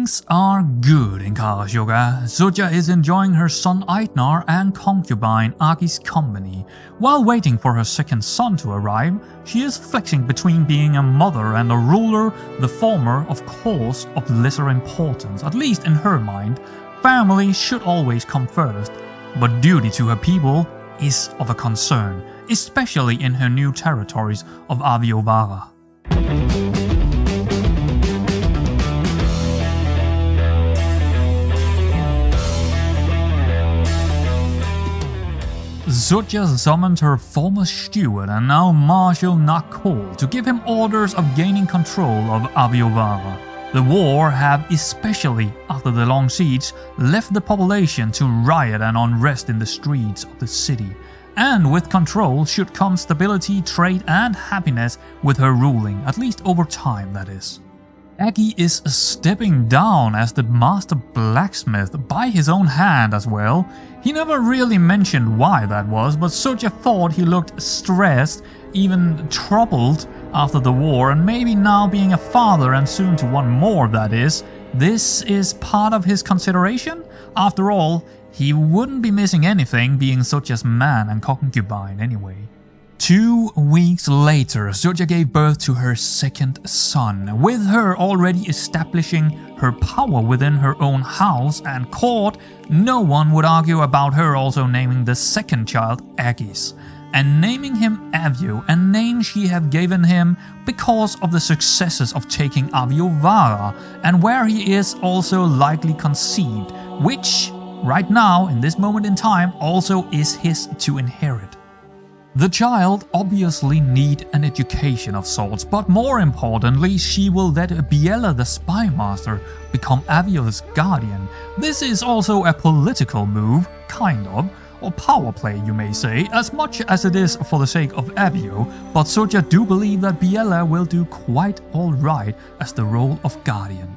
Things are good in Kárásjohka. Suja is enjoying her son Eitnar and concubine Agi's company. While waiting for her second son to arrive, she is flexing between being a mother and a ruler, the former, of course, of lesser importance, at least in her mind. Family should always come first, but duty to her people is of a concern, especially in her new territories of Aviovara. Suja summoned her former steward and now Marshal Nakol to give him orders of gaining control of Aviovara. The war had, especially after the long siege, left the population to riot and unrest in the streets of the city. And with control should come stability, trade and happiness with her ruling, at least over time that is. Agi is stepping down as the master blacksmith by his own hand as well. He never really mentioned why that was, but Suja thought he looked stressed, even troubled after the war, and maybe now being a father and soon to one more that is. This is part of his consideration? After all, he wouldn't be missing anything being Suja's man and concubine anyway. 2 weeks later, Suja gave birth to her second son, with her already establishing her power within her own house and court. No one would argue about her also naming the second child Agis, and naming him Avio, a name she had given him because of the successes of taking Aviovara, and where he is also likely conceived, which right now, in this moment in time, also is his to inherit. The child obviously need an education of sorts, but more importantly, she will let Biella the spy master become Avio's guardian. This is also a political move, kind of, or power play you may say, as much as it is for the sake of Avio, but Suja do believe that Biella will do quite alright as the role of guardian.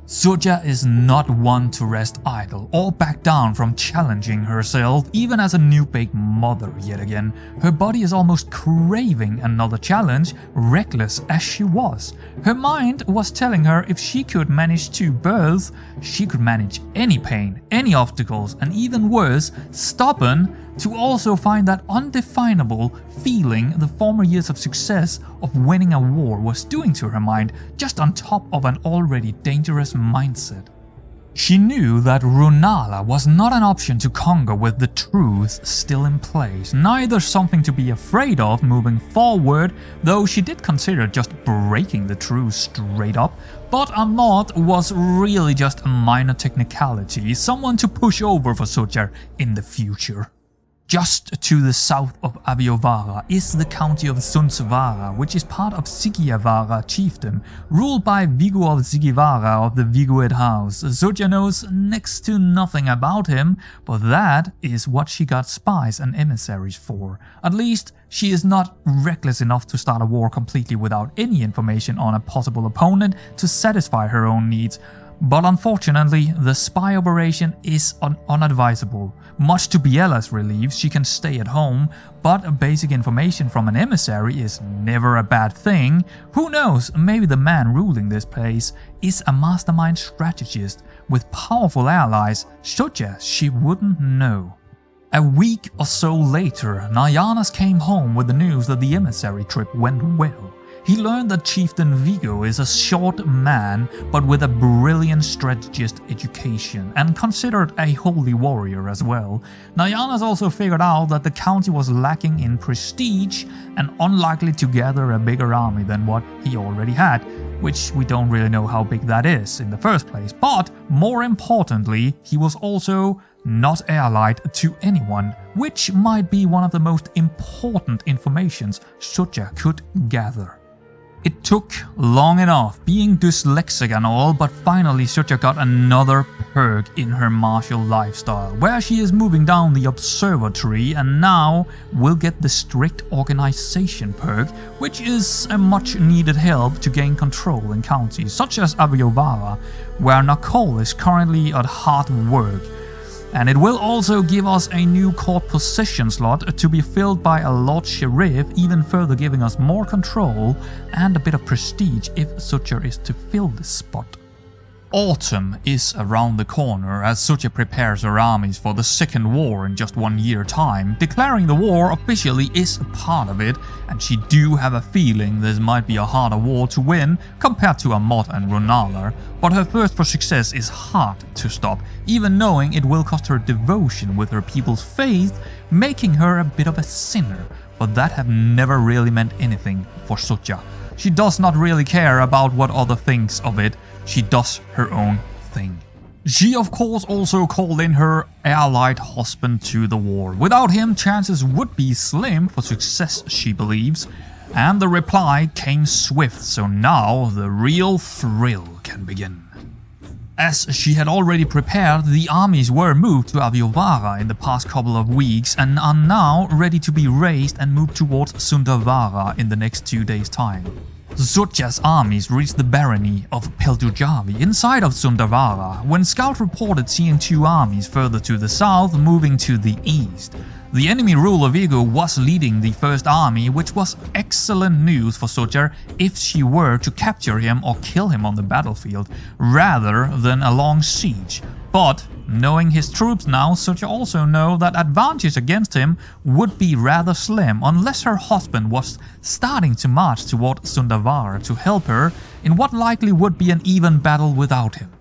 Suja is not one to rest idle or back down from challenging herself, even as a new-baked mother yet again. Her body is almost craving another challenge, reckless as she was. Her mind was telling her if she could manage 2 births, she could manage any pain, any obstacles, and even worse, stubborn, to also find that undefinable feeling the former years of success of winning a war was doing to her mind, just on top of an already dangerous mindset. She knew that Runala was not an option to conquer with the truth still in place, neither something to be afraid of moving forward, though she did consider just breaking the truth straight up, but Amot was really just a minor technicality, someone to push over for Suja in the future. Just to the south of Aviovara is the county of Sundsvara, which is part of Sigiavara chiefdom, ruled by Viggo of Sigivara of the Viggoed house. Suja knows next to nothing about him, but that is what she got spies and emissaries for. At least, she is not reckless enough to start a war completely without any information on a possible opponent to satisfy her own needs. But unfortunately, the spy operation is unadvisable. Much to Biella's relief, she can stay at home, but basic information from an emissary is never a bad thing. Who knows, maybe the man ruling this place is a mastermind strategist with powerful allies, such as she wouldn't know. A week or so later, Nayanas came home with the news that the emissary trip went well. He learned that Chieftain Viggo is a short man, but with a brilliant strategist education, and considered a holy warrior as well. Nayanas also figured out that the county was lacking in prestige and unlikely to gather a bigger army than what he already had, which we don't really know how big that is in the first place. But more importantly, he was also not allied to anyone, which might be one of the most important informations Suja could gather. It took long enough, being dyslexic and all, but finally Suja got another perk in her martial lifestyle, where she is moving down the observer tree and now will get the strict organization perk, which is a much needed help to gain control in counties such as Aviovara, where Nakol is currently at hard work. And it will also give us a new court position slot to be filled by a Lord Sheriff, even further giving us more control and a bit of prestige if Suja is to fill this spot. Autumn is around the corner as Sucha prepares her armies for the second war in just 1 year time. Declaring the war officially is a part of it, and she do have a feeling this might be a harder war to win compared to Amot and Runalar, but her thirst for success is hard to stop, even knowing it will cost her devotion with her people's faith, making her a bit of a sinner, but that have never really meant anything for Sucha. She does not really care about what other thinks of it. She does her own thing. She of course also called in her allied husband to the war. Without him, chances would be slim for success, she believes. And the reply came swift, so now the real thrill can begin. As she had already prepared, the armies were moved to Aviovara in the past couple of weeks and are now ready to be raised and moved towards Sundavara in the next 2 days' time. Sucha's armies reached the barony of Peltujavi inside of Sundavara when Scout reported seeing 2 armies further to the south moving to the east. The enemy ruler Viggo was leading the first army, which was excellent news for Sucha if she were to capture him or kill him on the battlefield, rather than a long siege. But knowing his troops now, Sucha also know that advantage against him would be rather slim unless her husband was starting to march toward Sundavara to help her in what likely would be an even battle without him.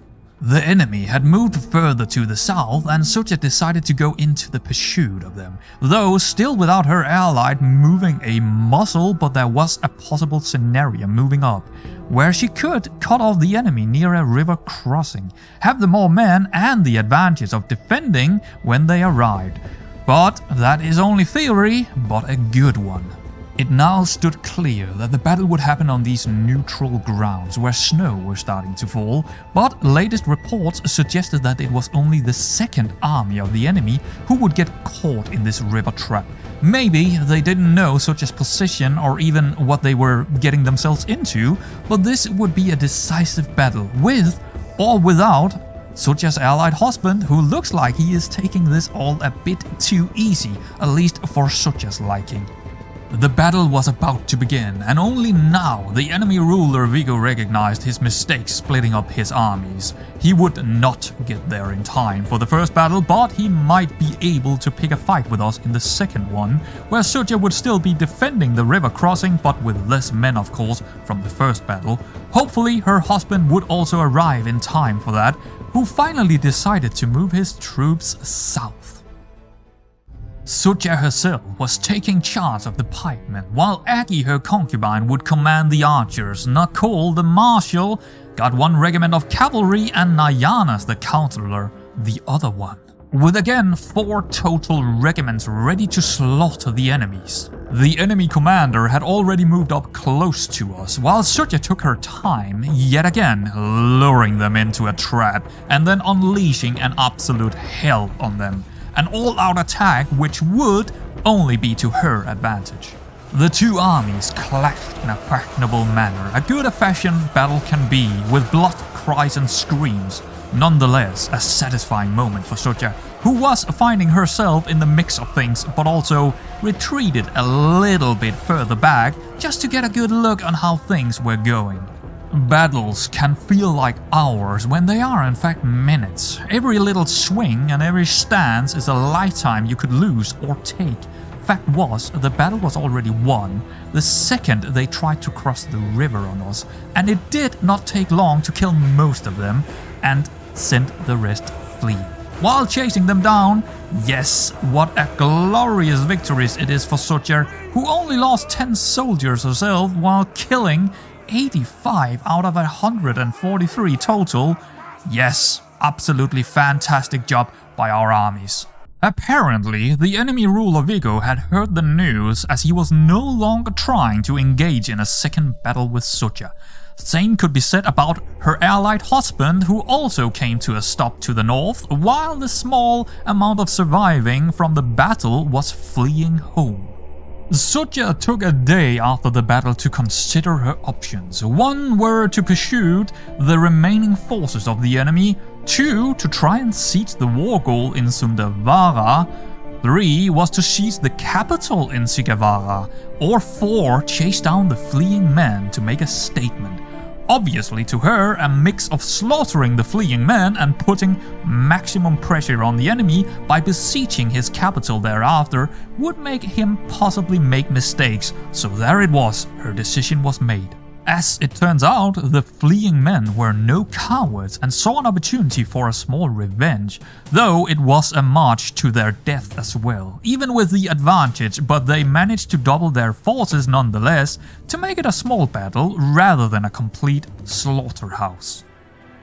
The enemy had moved further to the south and Sucha decided to go into the pursuit of them, though still without her allied moving a muscle, but there was a possible scenario moving up, where she could cut off the enemy near a river crossing, have the more men and the advantage of defending when they arrived. But that is only theory, but a good one. It now stood clear that the battle would happen on these neutral grounds where snow was starting to fall, but latest reports suggested that it was only the second army of the enemy who would get caught in this river trap. Maybe they didn't know Sucha's position or even what they were getting themselves into, but this would be a decisive battle with or without Sucha's allied husband, who looks like he is taking this all a bit too easy, at least for Sucha's liking. The battle was about to begin, and only now the enemy ruler Viggo recognized his mistake splitting up his armies. He would not get there in time for the first battle, but he might be able to pick a fight with us in the second one, where Sucha would still be defending the river crossing, but with less men of course from the first battle. Hopefully her husband would also arrive in time for that, who finally decided to move his troops south. Sucha herself was taking charge of the pikemen, while Aggie, her concubine, would command the archers. Nakol, the marshal, got 1 regiment of cavalry, and Nayanas, the counselor, the other one. With again 4 total regiments ready to slaughter the enemies. The enemy commander had already moved up close to us, while Sucha took her time, yet again luring them into a trap, and then unleashing an absolute hell on them. An all-out attack which would only be to her advantage. The 2 armies clashed in a fashionable manner, a good old-fashioned battle can be, with blood, cries and screams. Nonetheless, a satisfying moment for Sucha, who was finding herself in the mix of things, but also retreated a little bit further back just to get a good look on how things were going. Battles can feel like hours when they are in fact minutes. Every little swing and every stance is a lifetime you could lose or take. Fact was, the battle was already won the second they tried to cross the river on us, and it did not take long to kill most of them and send the rest fleeing. While chasing them down, yes, what a glorious victory it is for Sucha, who only lost 10 soldiers herself while killing 85 out of 143 total. Yes, absolutely fantastic job by our armies. Apparently, the enemy ruler Viggo had heard the news, as he was no longer trying to engage in a second battle with Sucha. Same could be said about her allied husband, who also came to a stop to the north, while the small amount of surviving from the battle was fleeing home. Sucha took a day after the battle to consider her options. 1 were to pursue the remaining forces of the enemy, 2 to try and siege the war goal in Sundavara, 3 was to seize the capital in Sigavara, or 4 chase down the fleeing men to make a statement. Obviously, to her, a mix of slaughtering the fleeing men and putting maximum pressure on the enemy by besieging his capital thereafter would make him possibly make mistakes, so there it was, her decision was made. As it turns out, the fleeing men were no cowards and saw an opportunity for a small revenge, though it was a march to their death as well, even with the advantage, but they managed to double their forces nonetheless to make it a small battle rather than a complete slaughterhouse.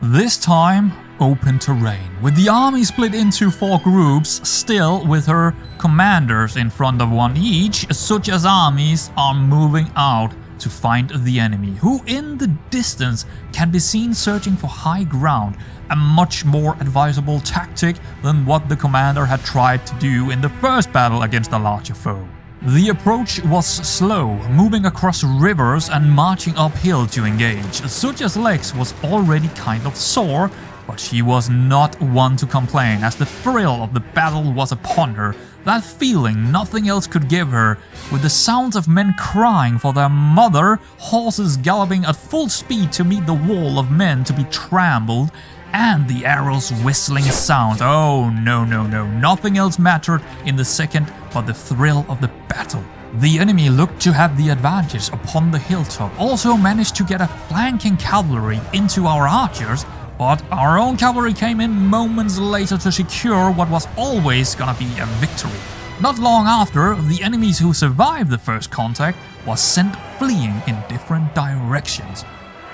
This time, open terrain, with the army split into 4 groups, still with her commanders in front of one each. Sucha's armies are moving out to find the enemy, who in the distance can be seen searching for high ground, a much more advisable tactic than what the commander had tried to do in the first battle against a larger foe. The approach was slow, moving across rivers and marching uphill to engage. Sucha's legs was already kind of sore, but she was not one to complain as the thrill of the battle was upon her, that feeling nothing else could give her, with the sounds of men crying for their mother, horses galloping at full speed to meet the wall of men to be trampled, and the arrows' whistling sound. Oh no, nothing else mattered in the second but the thrill of the battle. The enemy looked to have the advantage upon the hilltop, also managed to get a flanking cavalry into our archers, but our own cavalry came in moments later to secure what was always gonna be a victory. Not long after, the enemies who survived the first contact was sent fleeing in different directions.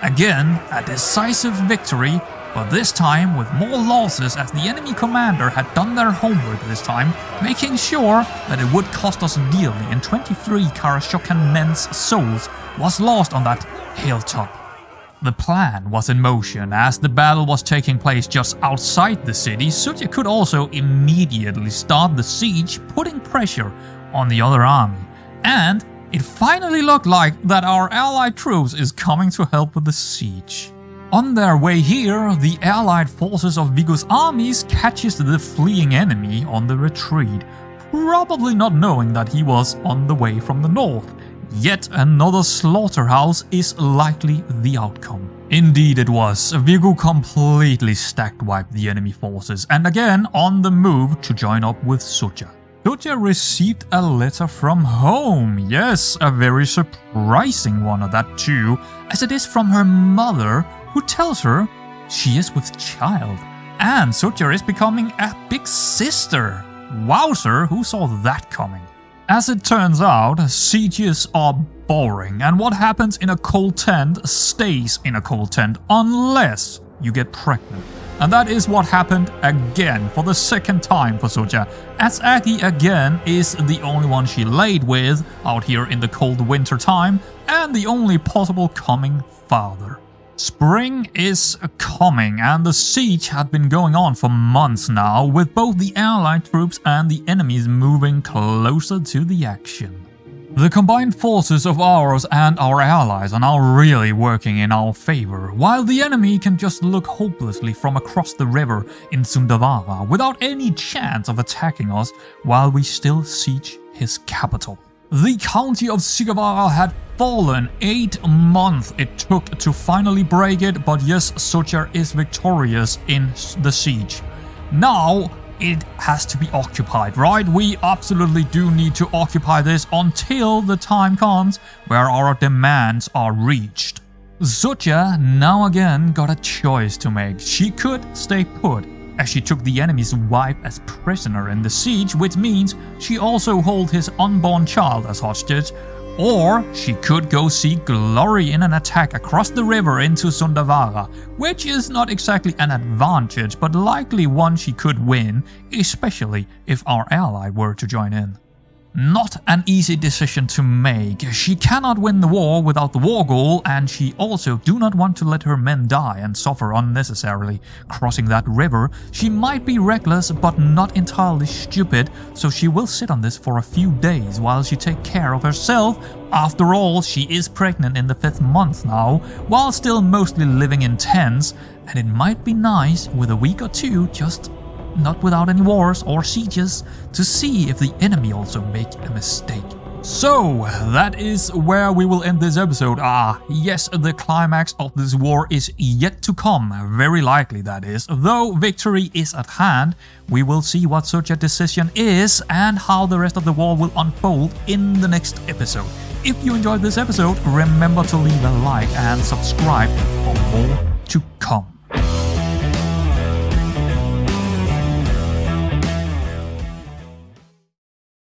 Again, a decisive victory, but this time with more losses as the enemy commander had done their homework this time, making sure that it would cost us dearly, and 23 Kárásjohkan men's souls was lost on that hilltop. The plan was in motion. As the battle was taking place just outside the city, Sucha could also immediately start the siege, putting pressure on the other army. And it finally looked like that our allied troops is coming to help with the siege. On their way here, the allied forces of Viggo's armies catches the fleeing enemy on the retreat, probably not knowing that he was on the way from the north. Yet another slaughterhouse is likely the outcome. Indeed it was. Viggo completely stack-wiped the enemy forces and again on the move to join up with Sucha. Sucha received a letter from home. Yes, a very surprising one at that too, as it is from her mother, who tells her she is with child. And Sucha is becoming a big sister. Wowzer, who saw that coming? As it turns out, sieges are boring, and what happens in a cold tent stays in a cold tent unless you get pregnant. And that is what happened again for the second time for Sucha, as Aki again is the only one she laid with out here in the cold winter time, and the only possible coming father. Spring is coming, and the siege had been going on for months now, with both the allied troops and the enemies moving closer to the action. The combined forces of ours and our allies are now really working in our favor, while the enemy can just look hopelessly from across the river in Sundavara without any chance of attacking us while we still siege his capital. The county of Sigavara had fallen. 8 months it took to finally break it, but yes, Sucha is victorious in the siege. Now it has to be occupied, right? We absolutely do need to occupy this until the time comes where our demands are reached. Sucha now again got a choice to make. She could stay put, as she took the enemy's wife as prisoner in the siege, which means she also holds his unborn child as hostage, or she could go seek glory in an attack across the river into Sundavara, which is not exactly an advantage, but likely one she could win, especially if our ally were to join in. Not an easy decision to make. She cannot win the war without the war goal, and she also do not want to let her men die and suffer unnecessarily. Crossing that river, she might be reckless but not entirely stupid, so she will sit on this for a few days while she takes care of herself. After all, she is pregnant in the 5th month now, while still mostly living in tents, and it might be nice with a week or two just not without any wars or sieges, to see if the enemy also make a mistake. So, that is where we will end this episode. Yes, the climax of this war is yet to come, very likely that is. Though victory is at hand, we will see what such a decision is and how the rest of the war will unfold in the next episode. If you enjoyed this episode, remember to leave a like and subscribe for more to come.